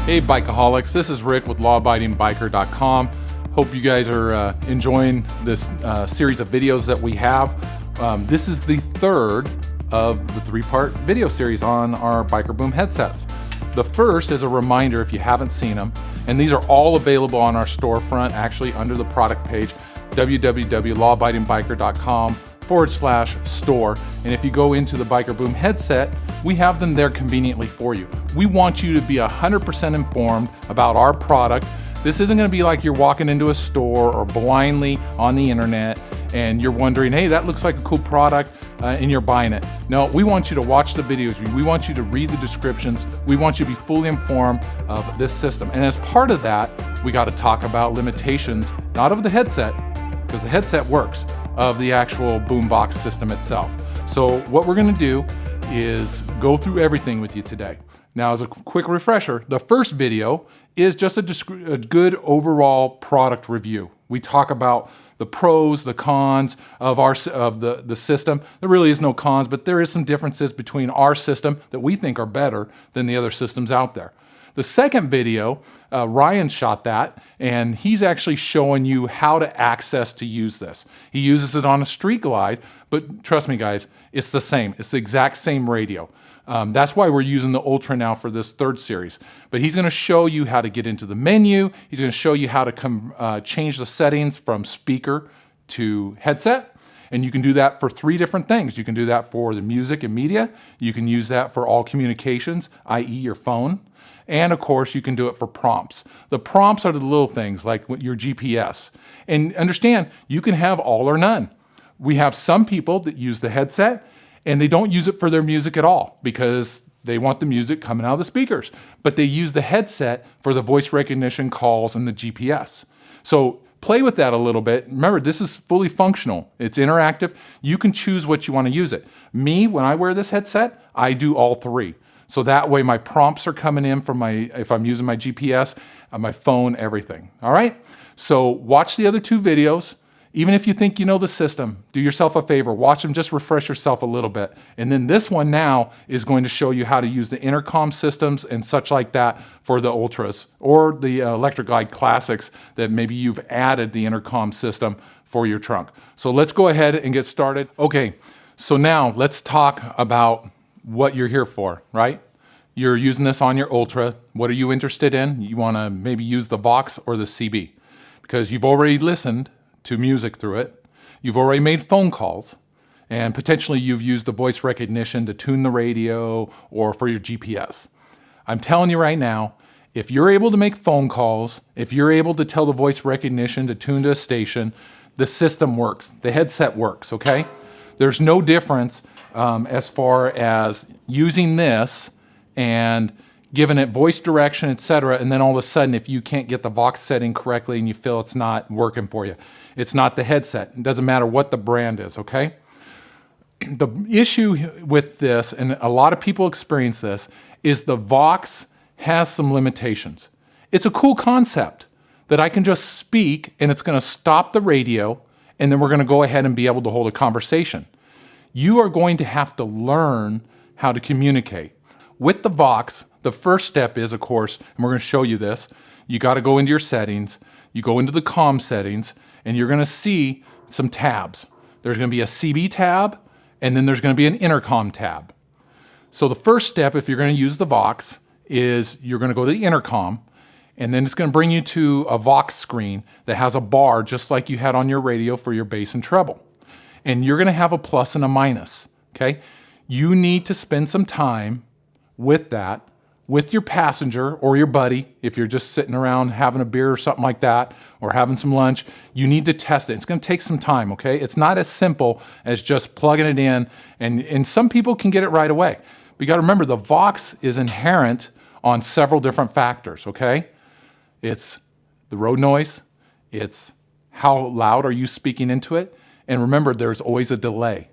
Hey Bikeaholics, this is Rick with lawabidingbiker.com. Hope you guys are enjoying this series of videos that we have. This is the third of the three-part video series on our Biker Boom headsets. The first is a reminder if you haven't seen them, and these are all available on our storefront, actually under the product page, www.lawabidingbiker.com/store. And if you go into the Biker Boom headset, we have them there conveniently for you. We want you to be 100% informed about our product. This isn't going to be like you're walking into a store or blindly on the internet and you're wondering, hey, that looks like a cool product, and you're buying it. No, we want you to watch the videos. We want you to read the descriptions. We want you to be fully informed of this system. And as part of that, we got to talk about limitations, not of the headset, because the headset works, of the actual boombox system itself. So what we're going to do is go through everything with you today. Now, as a quick refresher, the first video is just a good overall product review. We talk about the pros, the cons of the system. There really is no cons, but there is some differences between our system that we think are better than the other systems out there. The second video, Ryan shot that, and he's actually showing you how to use this. He uses it on a Street Glide, but trust me guys, it's the same. It's the exact same radio. That's why we're using the Ultra now for this third series. But he's going to show you how to get into the menu. He's going to show you how to change the settings from speaker to headset. And you can do that for three different things. You can do that for the music and media. You can use that for all communications, i.e. your phone. And of course, you can do it for prompts. The prompts are the little things like your GPS. And understand, you can have all or none. We have some people that use the headset and they don't use it for their music at all because they want the music coming out of the speakers. But they use the headset for the voice recognition calls and the GPS. So play with that a little bit. Remember, this is fully functional. It's interactive. You can choose what you want to use it. Me, when I wear this headset, I do all three. So that way my prompts are coming in from if I'm using my GPS, my phone, everything. All right? So watch the other two videos. Even if you think you know the system, do yourself a favor. Watch them, just refresh yourself a little bit. And then this one now is going to show you how to use the intercom systems and such like that for the Ultras or the Electric Glide Classics that maybe you've added the intercom system for your trunk. So let's go ahead and get started. Okay, so now let's talk about what you're here for, right? You're using this on your Ultra. What are you interested in? You want to maybe use the VOX or the CB because you've already listened to music through it. You've already made phone calls and potentially you've used the voice recognition to tune the radio or for your GPS. I'm telling you right now, if you're able to make phone calls, if you're able to tell the voice recognition to tune to a station, the system works. The headset works, okay? There's no difference as far as using this and giving it voice direction, etc. And then all of a sudden, if you can't get the VOX setting correctly and you feel it's not working for you, it's not the headset. It doesn't matter what the brand is, okay? The issue with this, and a lot of people experience this, is the VOX has some limitations. It's a cool concept that I can just speak and it's going to stop the radio and then we're going to go ahead and be able to hold a conversation. You are going to have to learn how to communicate. With the VOX, the first step is, of course, and we're going to show you this, you got to go into your settings, you go into the comm settings, and you're going to see some tabs. There's going to be a CB tab, and then there's going to be an intercom tab. So the first step, if you're going to use the VOX, is you're going to go to the intercom, and then it's going to bring you to a VOX screen that has a bar just like you had on your radio for your bass and treble. And you're going to have a plus and a minus, okay? You need to spend some time with that, with your passenger or your buddy. If you're just sitting around having a beer or something like that, or having some lunch, you need to test it. It's going to take some time, okay? It's not as simple as just plugging it in, and some people can get it right away. But you got to remember, the VOX is inherent on several different factors, okay? It's the road noise, it's how loud are you speaking into it, and remember, there's always a delay.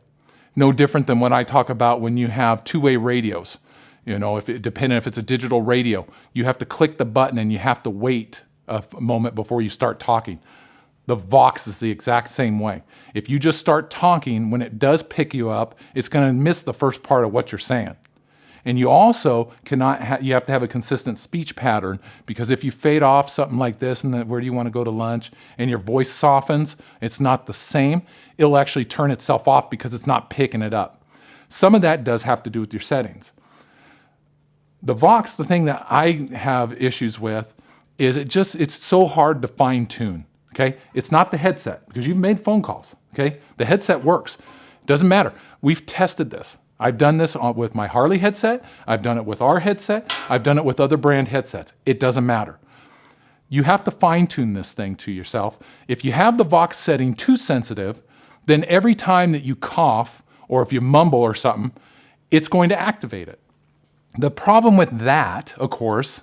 No different than what I talk about when you have two-way radios. You know, depending if it's a digital radio, you have to click the button and you have to wait a moment before you start talking. The VOX is the exact same way. If you just start talking, when it does pick you up, it's going to miss the first part of what you're saying. And you also you have to have a consistent speech pattern, because if you fade off something like this and then where do you want to go to lunch and your voice softens, it's not the same, it'll actually turn itself off because it's not picking it up. Some of that does have to do with your settings. The VOX, the thing that I have issues with is it's so hard to fine tune. Okay, it's not the headset, because you've made phone calls. Okay, the headset works. It doesn't matter. We've tested this. I've done this with my Harley headset. I've done it with our headset. I've done it with other brand headsets. It doesn't matter. You have to fine tune this thing to yourself. If you have the VOX setting too sensitive, then every time that you cough or if you mumble or something, it's going to activate it. The problem with that, of course,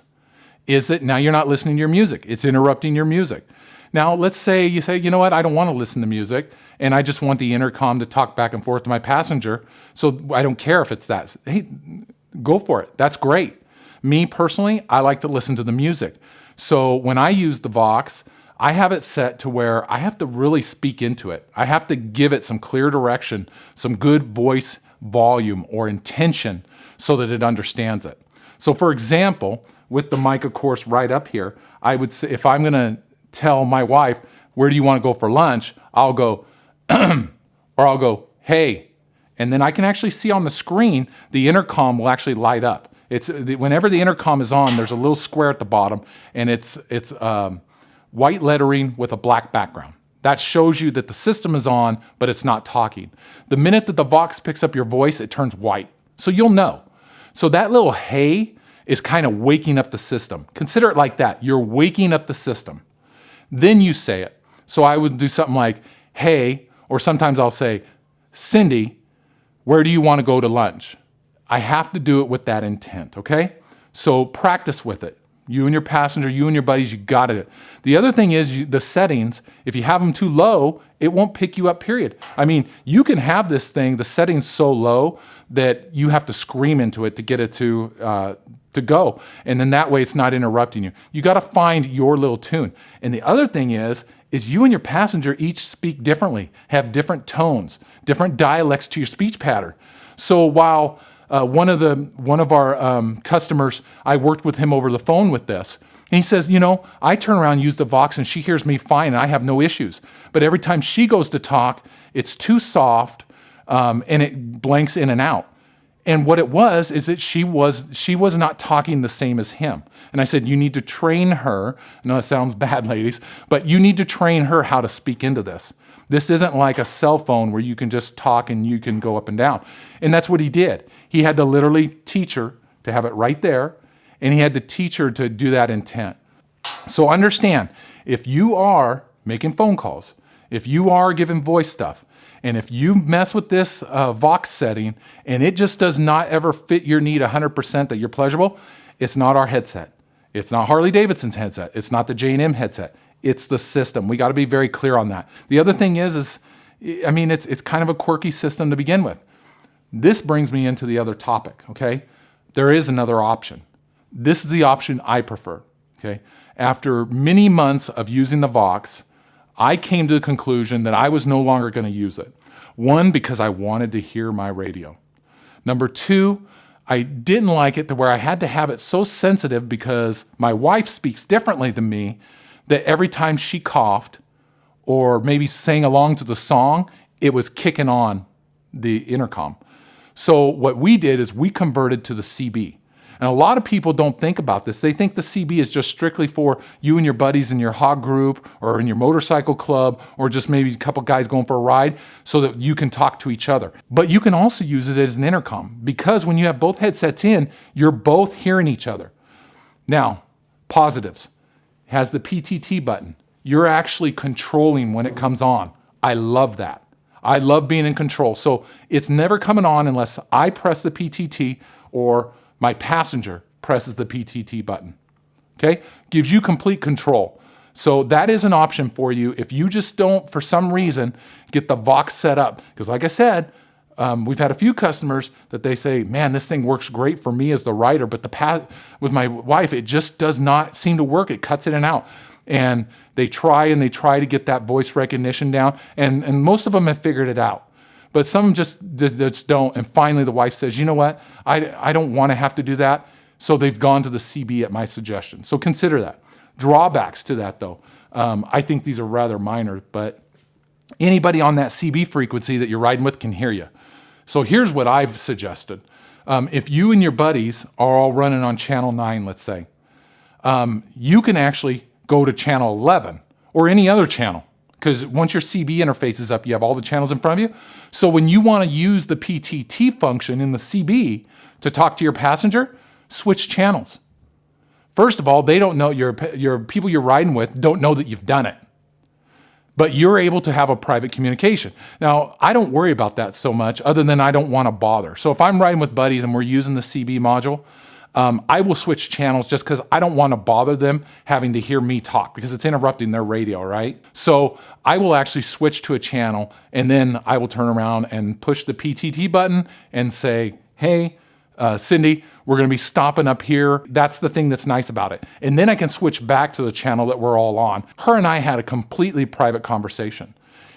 is that now you're not listening to your music. It's interrupting your music. Now, let's say you say, you know what, I don't want to listen to music, and I just want the intercom to talk back and forth to my passenger, so I don't care if it's that. Hey, go for it. That's great. Me personally, I like to listen to the music. So when I use the VOX, I have it set to where I have to really speak into it. I have to give it some clear direction, some good voice volume or intention so that it understands it. So for example, with the mic, of course, right up here, I would say if I'm going to tell my wife, where do you want to go for lunch? I'll go, or I'll go, hey. And then I can actually see on the screen, the intercom will actually light up. Whenever the intercom is on, there's a little square at the bottom, and it's white lettering with a black background. That shows you that the system is on, but it's not talking. The minute that the VOX picks up your voice, it turns white. So you'll know. So that little hey is kind of waking up the system. Consider it like that. You're waking up the system. Then you say it. So I would do something like, hey, or sometimes I'll say, Cindy, where do you want to go to lunch? I have to do it with that intent, okay? So practice with it. You and your passenger, you and your buddies, you got it. The other thing is the settings, if you have them too low, it won't pick you up, period. I mean, you can have this thing, the settings so low that you have to scream into it to get it to go. And then that way it's not interrupting you. You got to find your little tune. And the other thing is you and your passenger each speak differently, have different tones, different dialects to your speech pattern. So while one of our customers, I worked with him over the phone with this. And he says, you know, I turn around and use the VOX and she hears me fine and I have no issues. But every time she goes to talk, it's too soft and it blanks in and out. And what it was is that she was not talking the same as him. And I said, you need to train her. I know it sounds bad, ladies, but you need to train her how to speak into this. This isn't like a cell phone where you can just talk and you can go up and down. And that's what he did. He had to literally teach her to have it right there, and he had to teach her to do that intent. So understand, if you are making phone calls, if you are giving voice stuff, and if you mess with this VOX setting and it just does not ever fit your need 100% that you're pleasurable, it's not our headset. It's not Harley Davidson's headset. It's not the J&M headset. It's the system. We got to be very clear on that. The other thing is it's kind of a quirky system to begin with. This brings me into the other topic, okay? There is another option. This is the option I prefer, okay? After many months of using the VOX, I came to the conclusion that I was no longer going to use it. One, because I wanted to hear my radio. Number two, I didn't like it to where I had to have it so sensitive because my wife speaks differently than me, that every time she coughed or maybe sang along to the song, it was kicking on the intercom. So what we did is we converted to the CB. And a lot of people don't think about this. They think the CB is just strictly for you and your buddies in your hog group or in your motorcycle club or just maybe a couple guys going for a ride so that you can talk to each other. But you can also use it as an intercom because when you have both headsets in, you're both hearing each other. Now, positives. It has the PTT button. You're actually controlling when it comes on. I love that. I love being in control. So it's never coming on unless I press the PTT or my passenger presses the PTT button, okay? Gives you complete control. So that is an option for you if you just don't, for some reason, get the VOX set up. Because like I said, we've had a few customers that they say, man, this thing works great for me as the rider, but with my wife, it just does not seem to work. It cuts in and out. And they try to get that voice recognition down, and most of them have figured it out. But some just don't. And finally the wife says, you know what? I don't want to have to do that. So they've gone to the CB at my suggestion. So consider that. Drawbacks to that though. I think these are rather minor, but anybody on that CB frequency that you're riding with can hear you. So here's what I've suggested. If you and your buddies are all running on channel 9, let's say, you can actually go to channel 11 or any other channel, because once your CB interface is up, you have all the channels in front of you. So when you want to use the PTT function in the CB to talk to your passenger, switch channels. First of all, they don't know, your people you're riding with don't know that you've done it. But you're able to have a private communication. Now, I don't worry about that so much other than I don't want to bother. So if I'm riding with buddies and we're using the CB module, I will switch channels just because I don't want to bother them having to hear me talk because it's interrupting their radio, right? So I will actually switch to a channel and then I will turn around and push the PTT button and say, hey, Cindy, we're going to be stopping up here. That's the thing that's nice about it. And then I can switch back to the channel that we're all on. Her and I had a completely private conversation.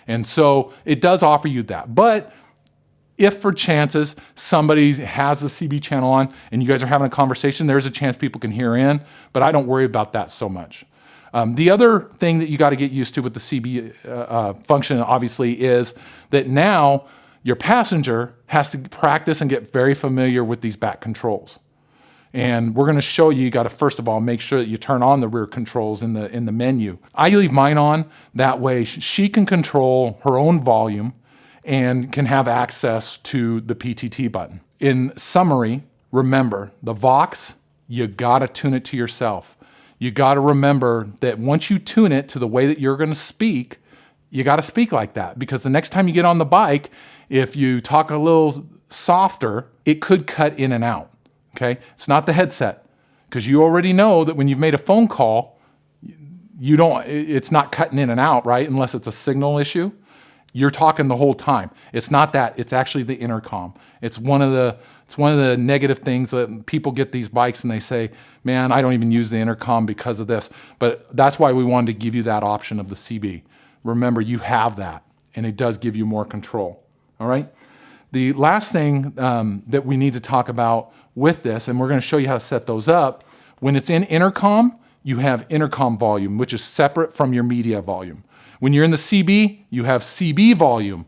And so it does offer you that. But if for chances somebody has the CB channel on and you guys are having a conversation, there's a chance people can hear in, but I don't worry about that so much. The other thing that you got to get used to with the CB function, obviously, is that now your passenger has to practice and get very familiar with these back controls. And we're going to show you, you got to first of all make sure that you turn on the rear controls in the menu. I leave mine on, that way she can control her own volume and can have access to the PTT button. In summary, remember, the VOX, you got to tune it to yourself. You got to remember that once you tune it to the way that you're going to speak, you got to speak like that, because the next time you get on the bike, if you talk a little softer, it could cut in and out, okay? It's not the headset, because you already know that when you've made a phone call, it's not cutting in and out, right? Unless it's a signal issue. You're talking the whole time. It's not that, it's actually the intercom. It's one of the negative things that people get these bikes and they say, man, I don't even use the intercom because of this. But that's why we wanted to give you that option of the CB. Remember, you have that, and it does give you more control, all right? The last thing that we need to talk about with this, and we're gonna show you how to set those up, when it's in intercom, you have intercom volume, which is separate from your media volume. When you're in the CB, you have CB volume,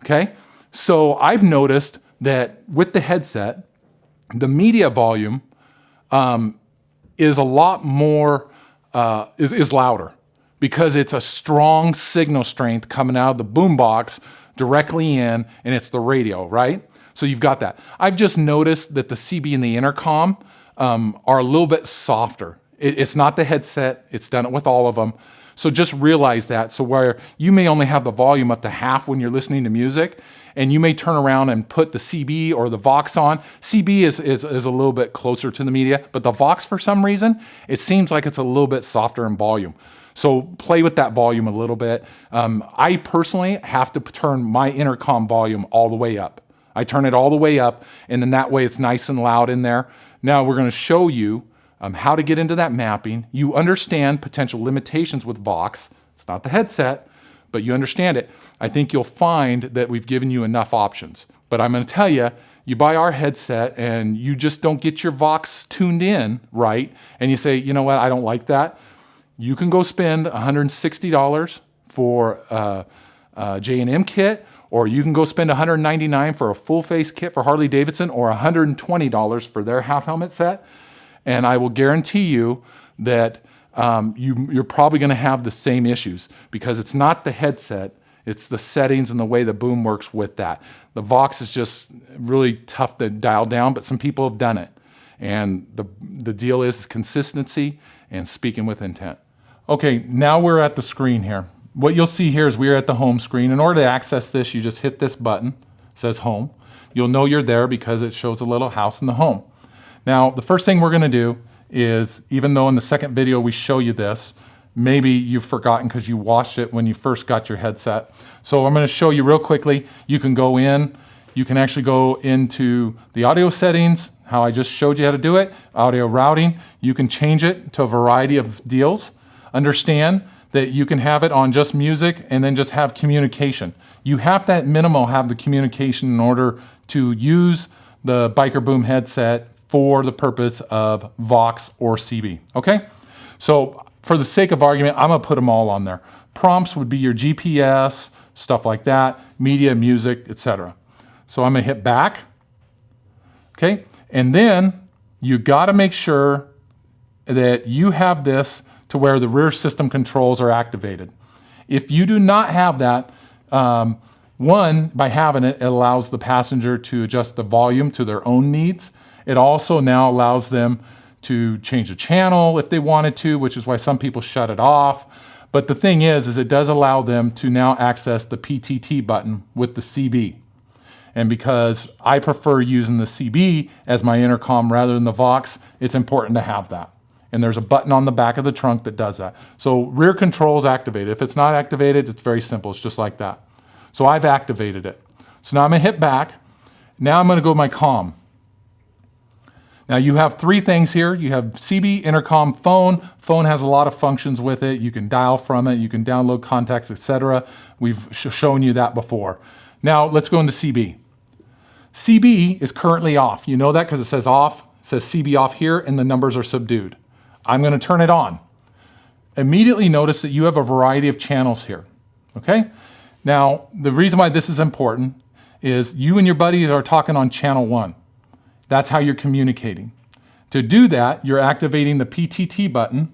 okay? So I've noticed that with the headset, the media volume is a lot more, is louder, because it's a strong signal strength coming out of the boom box directly in, and it's the radio, right? So you've got that. I've just noticed that the CB and the intercom are a little bit softer. It's not the headset, it's done it with all of them. So just realize that. So where you may only have the volume up to half when you're listening to music, and you may turn around and put the CB or the VOX on. CB is a little bit closer to the media, but the VOX, for some reason, it seems like it's a little bit softer in volume. So play with that volume a little bit. I personally have to turn my intercom volume all the way up. I turn it all the way up, and then that way it's nice and loud in there. Now we're going to show you how to get into that mapping. You understand potential limitations with VOX. It's not the headset, but you understand it. I think you'll find that we've given you enough options. But I'm going to tell you, you buy our headset and you just don't get your VOX tuned in right, and you say, you know what, I don't like that. You can go spend $160 for a J&M kit, or you can go spend $199 for a full face kit for Harley Davidson, or $120 for their half helmet set. And I will guarantee you that you're probably going to have the same issues, because it's not the headset, it's the settings and the way the boom works with that. The VOX is just really tough to dial down, but some people have done it. And the deal is consistency and speaking with intent. Okay, now we're at the screen here. What you'll see here is we're at the home screen. In order to access this, you just hit this button, it says home. You'll know you're there because it shows a little house in the home. Now, the first thing we're gonna do is, even though in the second video we show you this, maybe you've forgotten because you watched it when you first got your headset. So I'm gonna show you real quickly. You can go in, you can actually go into the audio settings, how I just showed you how to do it, audio routing. You can change it to a variety of deals. Understand that you can have it on just music and then just have communication. You have to at minimum have the communication in order to use the Biker Boom headset for the purpose of VOX or CB, okay? So for the sake of argument, I'm gonna put them all on there. Prompts would be your GPS, stuff like that, media, music, etc. So I'm gonna hit back, okay? And then you gotta make sure that you have this to where the rear system controls are activated. If you do not have that, one, by having it, it allows the passenger to adjust the volume to their own needs. It also now allows them to change the channel if they wanted to, which is why some people shut it off. But the thing is it does allow them to now access the PTT button with the CB. And because I prefer using the CB as my intercom rather than the VOX, it's important to have that. And there's a button on the back of the trunk that does that. So rear control is activated. If it's not activated, it's very simple. It's just like that. So I've activated it. So now I'm gonna hit back. Now I'm gonna go to my comm. Now you have three things here. You have CB, intercom, phone. Phone has a lot of functions with it. You can dial from it. You can download contacts, etc. We've shown you that before. Now let's go into CB. CB is currently off. You know that because it says off. It says CB off here and the numbers are subdued. I'm going to turn it on. Immediately notice that you have a variety of channels here, okay? Now, the reason why this is important is you and your buddies are talking on channel 1. That's how you're communicating. To do that, you're activating the PTT button,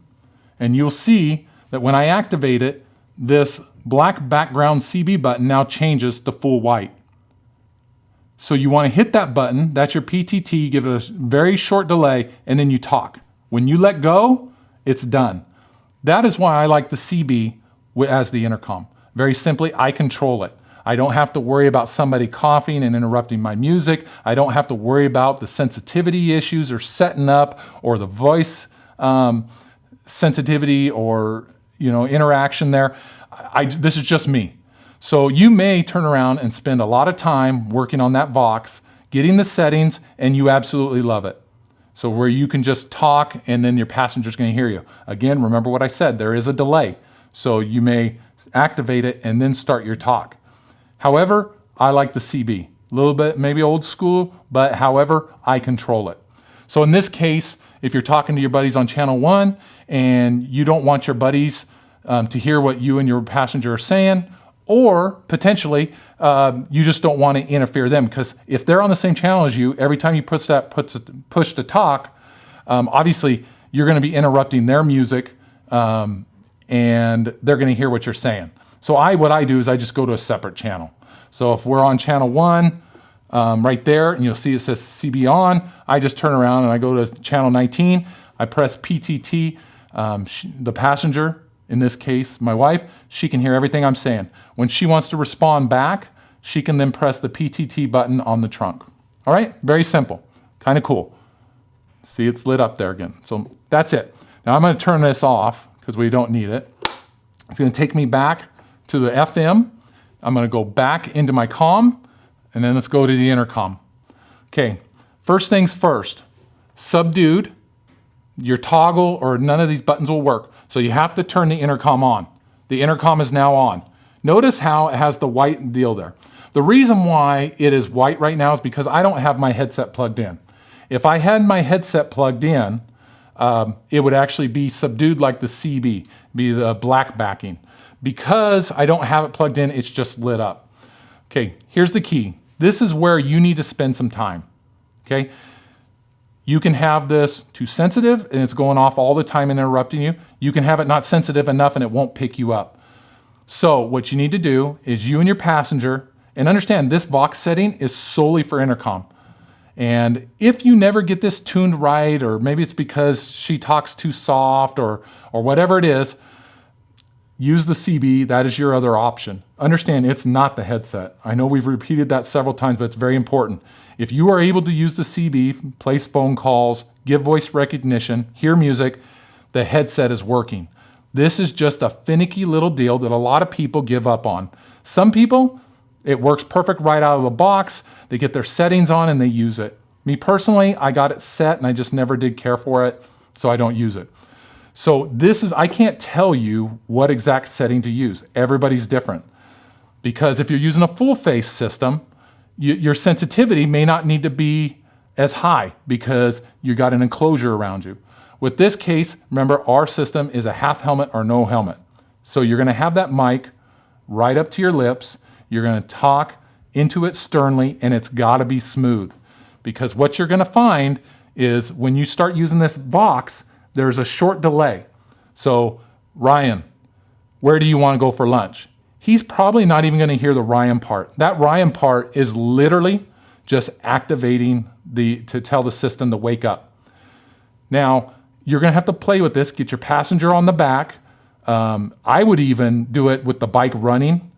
and you'll see that when I activate it, this black background CB button now changes to full white. So you want to hit that button, that's your PTT, give it a very short delay, and then you talk. When you let go, it's done. That is why I like the CB as the intercom. Very simply, I control it. I don't have to worry about somebody coughing and interrupting my music. I don't have to worry about the sensitivity issues or setting up or the voice sensitivity or interaction there. This is just me. So you may turn around and spend a lot of time working on that VOX, getting the settings, and you absolutely love it. So where you can just talk and then your passenger's going to hear you. Again, remember what I said, there is a delay. So you may activate it and then start your talk. However, I like the CB. A little bit maybe old school, but however, I control it. So in this case, if you're talking to your buddies on channel 1 and you don't want your buddies to hear what you and your passenger are saying, or potentially you just don't want to interfere them, because if they're on the same channel as you, every time you push to talk, obviously you're going to be interrupting their music and they're going to hear what you're saying. So what I do is I just go to a separate channel. So if we're on channel 1 right there, and you'll see it says CB on, I just turn around and I go to channel 19, I press PTT, the passenger, in this case, my wife, she can hear everything I'm saying. When she wants to respond back, she can then press the PTT button on the trunk. All right, very simple, kind of cool. See, it's lit up there again. So that's it. Now I'm going to turn this off because we don't need it. It's going to take me back to the FM. I'm going to go back into my comm, and then let's go to the intercom. Okay, first things first, subdued. Your toggle or none of these buttons will work. So you have to turn the intercom on. The intercom is now on. Notice how it has the white deal there. The reason why it is white right now is because I don't have my headset plugged in. If I had my headset plugged in, it would actually be subdued like the CB, be the black backing. Because I don't have it plugged in, it's just lit up. Okay, here's the key. This is where you need to spend some time, okay? You can have this too sensitive and it's going off all the time and interrupting you. You can have it not sensitive enough and it won't pick you up. So what you need to do is you and your passenger, and understand this VOX setting is solely for intercom. And if you never get this tuned right, or maybe it's because she talks too soft or whatever it is, use the CB, that is your other option. Understand, it's not the headset. I know we've repeated that several times, but it's very important. If you are able to use the CB, place phone calls, give voice recognition, hear music, the headset is working. This is just a finicky little deal that a lot of people give up on. Some people, it works perfect right out of the box. They get their settings on and they use it. Me personally, I got it set and I just never did care for it, so I don't use it. So I can't tell you what exact setting to use. Everybody's different. Because if you're using a full face system, your sensitivity may not need to be as high because you got an enclosure around you. With this case, remember our system is a half helmet or no helmet. So you're gonna have that mic right up to your lips. You're gonna talk into it sternly, and it's gotta be smooth. Because what you're gonna find is when you start using this VOX, there's a short delay. So Ryan, where do you wanna go for lunch? He's probably not even gonna hear the Ryan part. That Ryan part is literally just activating to tell the system to wake up. Now, you're gonna have to play with this, get your passenger on the back. I would even do it with the bike running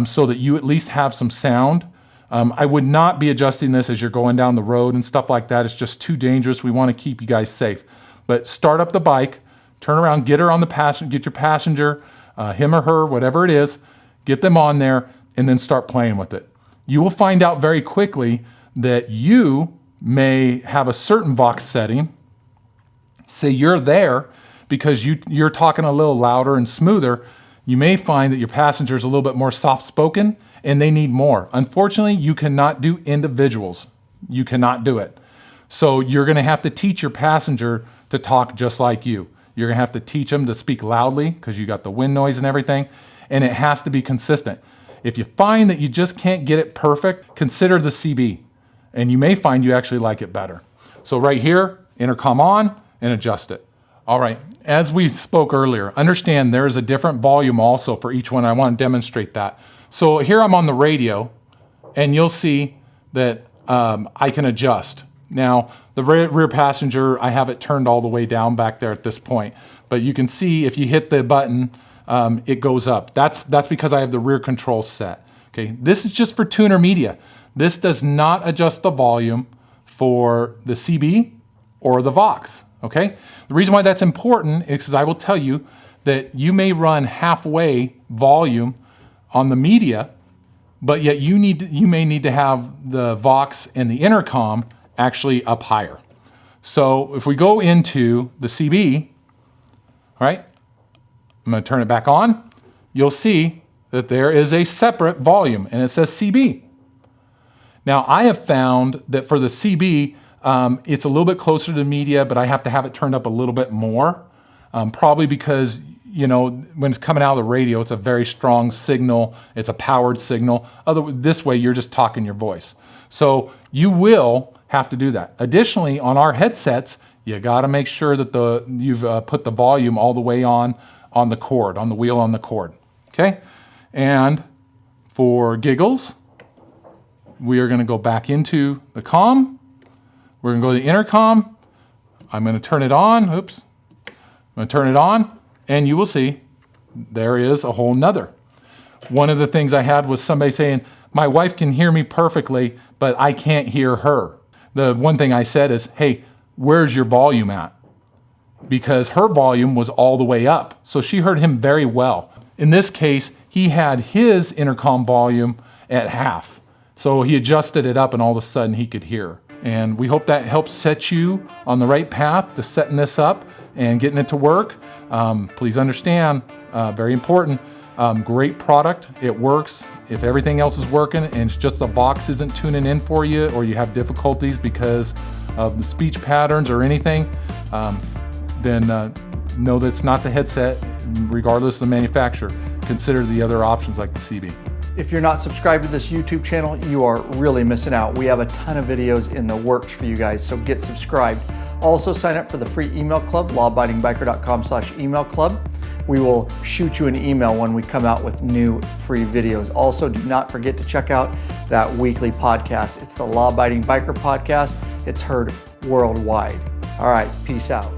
so that you at least have some sound. I would not be adjusting this as you're going down the road and stuff like that. It's just too dangerous. We wanna keep you guys safe. But start up the bike, turn around, get her on the passenger, get your passenger, him or her, whatever it is, get them on there, and then start playing with it. You will find out very quickly that you may have a certain VOX setting. Say you're there because you're talking a little louder and smoother. You may find that your passenger is a little bit more soft-spoken and they need more. Unfortunately, you cannot do individuals. You cannot do it. So you're gonna have to teach your passenger to talk just like you. You're gonna have to teach them to speak loudly because you got the wind noise and everything, and it has to be consistent. If you find that you just can't get it perfect, consider the CB, and you may find you actually like it better. So right here, intercom on and adjust it. All right, as we spoke earlier, understand there is a different volume also for each one. I want to demonstrate that. So here I'm on the radio, and you'll see that I can adjust. Now, the rear passenger, I have it turned all the way down back there at this point, but you can see if you hit the button, it goes up. That's because I have the rear control set. Okay, this is just for tuner media. This does not adjust the volume for the CB or the VOX. Okay, the reason why that's important is because I will tell you that you may run halfway volume on the media, but yet you may need to have the VOX and the intercom actually up higher. So if we go into the CB, all right, I'm going to turn it back on. You'll see that there is a separate volume and it says CB. Now I have found that for the CB, it's a little bit closer to the media, but I have to have it turned up a little bit more, probably because, you know, when it's coming out of the radio, it's a very strong signal. It's a powered signal. This way, you're just talking your voice. So you will have to do that. Additionally, on our headsets, you got to make sure that you've put the volume all the way on the cord, on the wheel on the cord. Okay? And for giggles, we are going to go back into the comm. We're going to go to the intercom. I'm going to turn it on. Oops. I'm going to turn it on, and you will see there is a whole nother. One of the things I had was somebody saying, my wife can hear me perfectly, but I can't hear her. The one thing I said is, hey, where's your volume at? Because her volume was all the way up, so she heard him very well. In this case, he had his intercom volume at half, so he adjusted it up, and all of a sudden he could hear. And we hope that helps set you on the right path to setting this up and getting it to work. Please understand, very important, great product, it works. If everything else is working and it's just the VOX isn't tuning in for you, or you have difficulties because of the speech patterns or anything, then know that it's not the headset, regardless of the manufacturer. Consider the other options like the CB. If you're not subscribed to this YouTube channel, you are really missing out. We have a ton of videos in the works for you guys, so get subscribed. Also sign up for the free email club, lawabidingbiker.com/email club. We will shoot you an email when we come out with new free videos. Also, do not forget to check out that weekly podcast. It's the Law Abiding Biker Podcast. It's heard worldwide. All right, peace out.